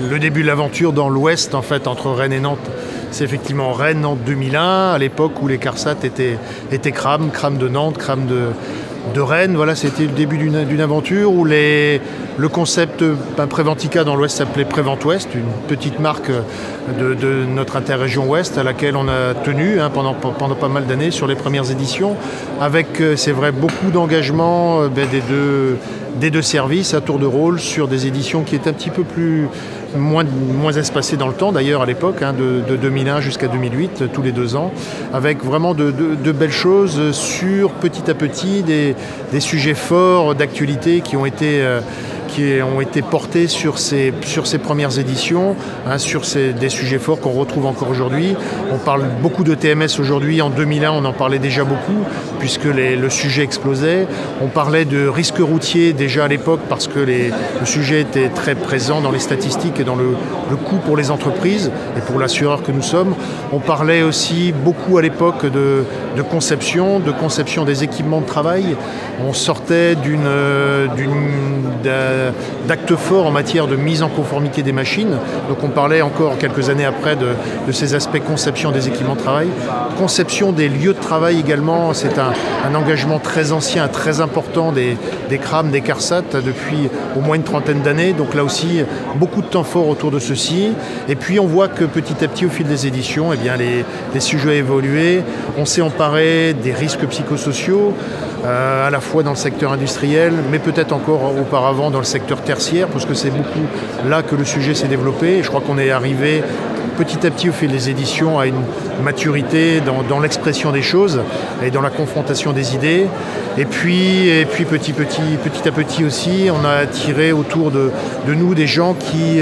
Le début de l'aventure dans l'Ouest, en fait, entre Rennes et Nantes, c'est effectivement Rennes, Nantes 2001, à l'époque où les CARSAT étaient Kram de Nantes, Kram de Rennes. Voilà, c'était le début d'une aventure où le concept Préventica dans l'Ouest s'appelait Prévent Ouest, une petite marque de notre interrégion Ouest à laquelle on a tenu pendant pas mal d'années sur les premières éditions, avec, c'est vrai, beaucoup d'engagement des deux services à tour de rôle sur des éditions qui étaient un petit peu moins espacées dans le temps d'ailleurs à l'époque, de 2001 jusqu'à 2008, tous les 2 ans, avec vraiment de belles choses sur petit à petit des sujets forts d'actualité qui ont été portés sur ces premières éditions, sur des sujets forts qu'on retrouve encore aujourd'hui. On parle beaucoup de TMS aujourd'hui. En 2001, on en parlait déjà beaucoup, puisque le sujet explosait. On parlait de risques routiers déjà à l'époque, parce que le sujet était très présent dans les statistiques et dans le coût pour les entreprises et pour l'assureur que nous sommes. On parlait aussi beaucoup à l'époque de conception des équipements de travail. On sortait d'actes forts en matière de mise en conformité des machines. Donc on parlait encore quelques années après de ces aspects conception des équipements de travail. Conception des lieux de travail également, c'est un engagement très ancien, très important des CRAM, des CARSAT depuis au moins une trentaine d'années. Donc là aussi, beaucoup de temps fort autour de ceci. Et puis on voit que petit à petit, au fil des éditions, les sujets ont évolué. On s'est emparé des risques psychosociaux, à la fois dans le secteur industriel, mais peut-être encore auparavant dans le secteur tertiaire, parce que c'est beaucoup là que le sujet s'est développé. Et je crois qu'on est arrivé petit à petit au fil des éditions à une maturité dans l'expression des choses et dans la confrontation des idées. Et puis petit à petit aussi, on a attiré autour de nous des gens qui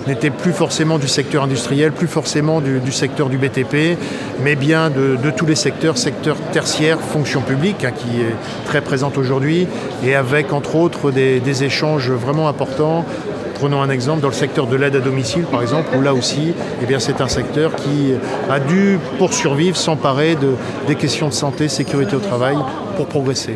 n'étaient plus forcément du secteur industriel, plus forcément du secteur du BTP, mais bien de tous les secteurs tertiaires, fonction publique, qui est très présente aujourd'hui, et avec entre autres des échanges vraiment importants. Prenons un exemple dans le secteur de l'aide à domicile, par exemple, où là aussi, c'est un secteur qui a dû, pour survivre, s'emparer des questions de santé, sécurité au travail, pour progresser.